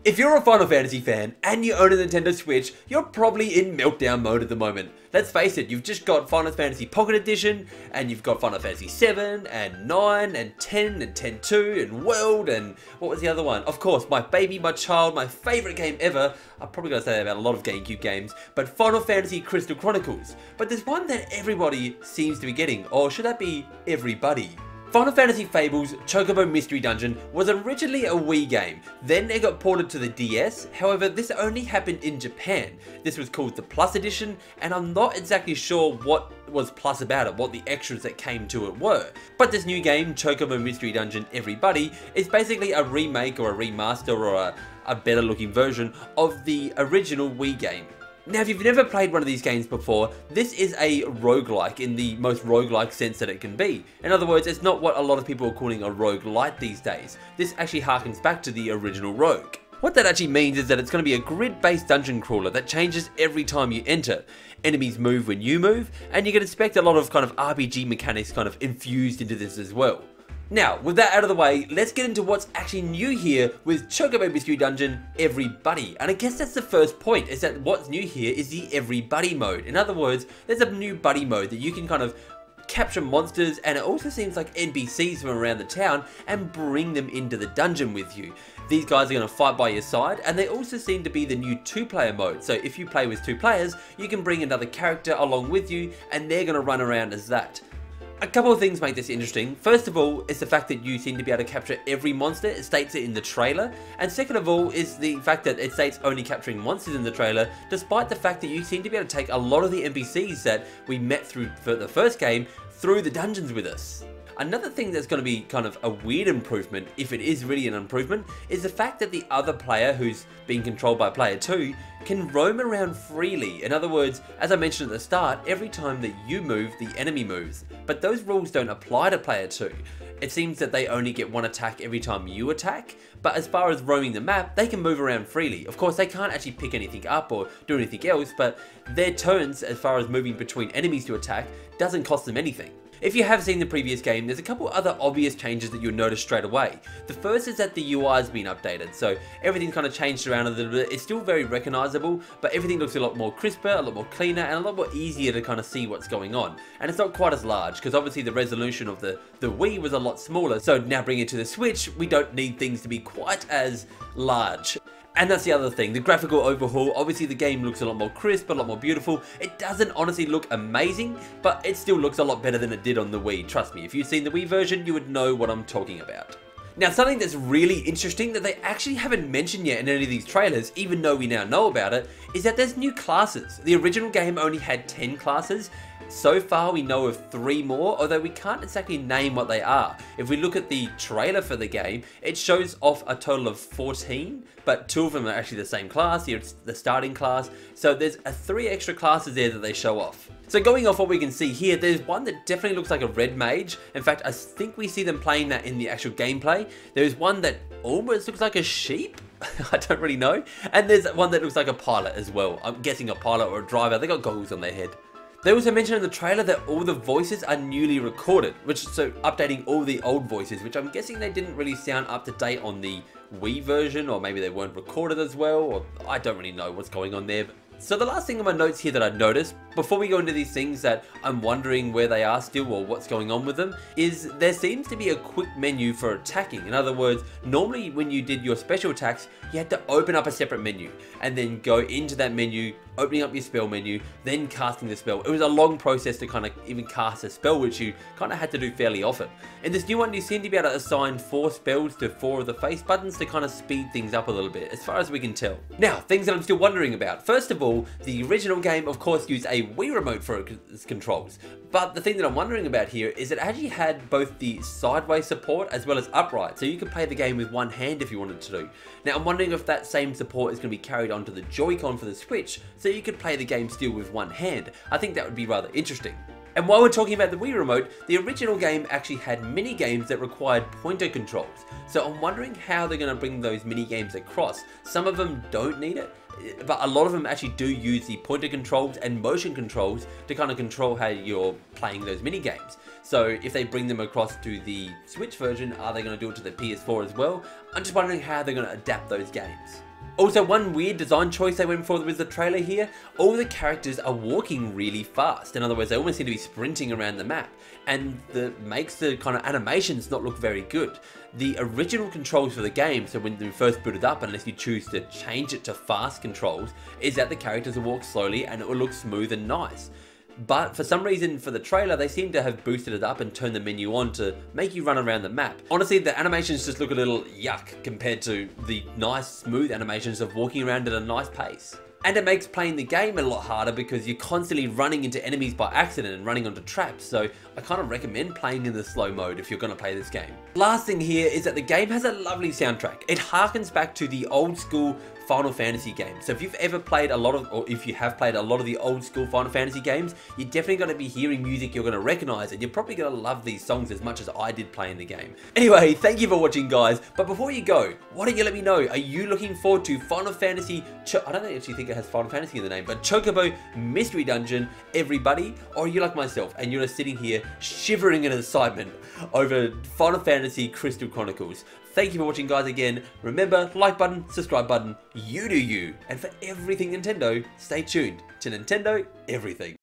If you're a Final Fantasy fan and you own a Nintendo Switch, you're probably in meltdown mode at the moment. Let's face it, you've just got Final Fantasy Pocket Edition, and you've got Final Fantasy 7, and 9, and 10, and 10-2, and World, and what was the other one? Of course, my baby, my child, my favourite game ever. I'm probably going to say that about a lot of GameCube games, but Final Fantasy Crystal Chronicles. But there's one that everybody seems to be getting, or should that be everybody? Final Fantasy Fables Chocobo Mystery Dungeon was originally a Wii game, then it got ported to the DS, however this only happened in Japan. This was called the Plus Edition, and I'm not exactly sure what was plus about it, what the extras that came to it were. But this new game, Chocobo Mystery Dungeon Everybody, is basically a remake or a remaster or a better looking version of the original Wii game. Now, if you've never played one of these games before, this is a roguelike in the most roguelike sense that it can be. In other words, it's not what a lot of people are calling a roguelite these days. This actually harkens back to the original Rogue. What that actually means is that it's going to be a grid-based dungeon crawler that changes every time you enter. Enemies move when you move, and you can expect a lot of kind of RPG mechanics kind of infused into this as well. Now, with that out of the way, let's get into what's actually new here with Chocobo Mystery Dungeon Everybody. And I guess that's the first point, is that what's new here is the Everybody mode. In other words, there's a new buddy mode that you can kind of capture monsters, and it also seems like NPCs from around the town, and bring them into the dungeon with you. These guys are going to fight by your side, and they also seem to be the new 2-player mode. So if you play with 2 players, you can bring another character along with you, and they're going to run around as that. A couple of things make this interesting. First of all, is the fact that you seem to be able to capture every monster. It states it in the trailer. And second of all, is the fact that it states only capturing monsters in the trailer, despite the fact that you seem to be able to take a lot of the NPCs that we met through for the first game through the dungeons with us. Another thing that's going to be kind of a weird improvement, if it is really an improvement, is the fact that the other player, who's being controlled by player 2, can roam around freely. In other words, as I mentioned at the start, every time that you move, the enemy moves. But those rules don't apply to player 2. It seems that they only get 1 attack every time you attack, but as far as roaming the map, they can move around freely. Of course, they can't actually pick anything up or do anything else, but their turns, as far as moving between enemies to attack, doesn't cost them anything. If you have seen the previous game, there's a couple other obvious changes that you'll notice straight away. The first is that the UI has been updated, so everything's kind of changed around a little bit. It's still very recognizable, but everything looks a lot more crisper, a lot more cleaner, and a lot more easier to kind of see what's going on. And it's not quite as large, because obviously the resolution of the Wii was a lot smaller, so now bringing it to the Switch, we don't need things to be quite as large. And that's the other thing, the graphical overhaul. Obviously the game looks a lot more crisp, a lot more beautiful. It doesn't honestly look amazing, but it still looks a lot better than it did on the Wii. Trust me, if you've seen the Wii version, you would know what I'm talking about. Now, something that's really interesting that they actually haven't mentioned yet in any of these trailers, even though we now know about it, is that there's new classes. The original game only had 10 classes. So far we know of 3 more, although we can't exactly name what they are. If we look at the trailer for the game, it shows off a total of 14, but 2 of them are actually the same class, it's the starting class, so there's 3 extra classes there that they show off. So going off what we can see here, there's one that definitely looks like a red mage. In fact, I think we see them playing that in the actual gameplay. There's one that almost looks like a sheep. I don't really know. And there's one that looks like a pilot as well. I'm guessing a pilot or a driver. They got goggles on their head. They also mentioned in the trailer that all the voices are newly recorded, so updating all the old voices, which I'm guessing they didn't really sound up to date on the Wii version, or maybe they weren't recorded as well, or I don't really know what's going on there. So the last thing on my notes here that I noticed, before we go into these things that I'm wondering where they are still or what's going on with them, is there seems to be a quick menu for attacking. In other words, normally when you did your special attacks, you had to open up a separate menu and then go into that menu, opening up your spell menu, then casting the spell. It was a long process to kind of even cast a spell, which you kind of had to do fairly often. In this new one, you seem to be able to assign 4 spells to 4 of the face buttons to kind of speed things up a little bit, as far as we can tell. Now, things that I'm still wondering about. First of all, the original game, of course, used a Wii remote for its controls. But the thing that I'm wondering about here is it actually had both the sideways support as well as upright, so you could play the game with one hand if you wanted to do. Now, I'm wondering if that same support is going to be carried onto the Joy-Con for the Switch, so you could play the game still with one hand. I think that would be rather interesting. And while we're talking about the Wii Remote, the original game actually had mini games that required pointer controls. So I'm wondering how they're going to bring those mini games across. Some of them don't need it, but a lot of them actually do use the pointer controls and motion controls to kind of control how you're playing those mini games. So if they bring them across to the Switch version, are they going to do it to the PS4 as well? I'm just wondering how they're going to adapt those games. Also, one weird design choice they went for with the trailer here, all the characters are walking really fast. In other words, they almost seem to be sprinting around the map, and that makes the kind of animations not look very good. The original controls for the game, so when you first boot it up, unless you choose to change it to fast controls, is that the characters will walk slowly and it will look smooth and nice. But for some reason for the trailer, they seem to have boosted it up and turned the menu on to make you run around the map. Honestly, the animations just look a little yuck compared to the nice smooth animations of walking around at a nice pace. And it makes playing the game a lot harder because you're constantly running into enemies by accident and running onto traps, so I kind of recommend playing in the slow mode if you're going to play this game. Last thing here is that the game has a lovely soundtrack. It harkens back to the old school Final Fantasy games. So if you've ever played a lot of, or if you have played a lot of the old school Final Fantasy games, you're definitely going to be hearing music you're going to recognize, and you're probably going to love these songs as much as I did playing the game. Anyway, thank you for watching, guys, but before you go, why don't you let me know, are you looking forward to Final Fantasy, I don't actually think it has Final Fantasy in the name, but Chocobo Mystery Dungeon, everybody, or are you like myself, and you're just sitting here shivering in excitement over Final Fantasy Crystal Chronicles? Thank you for watching, guys, again. Remember, like button, subscribe button, you do you. And for everything Nintendo, stay tuned to Nintendo Everything.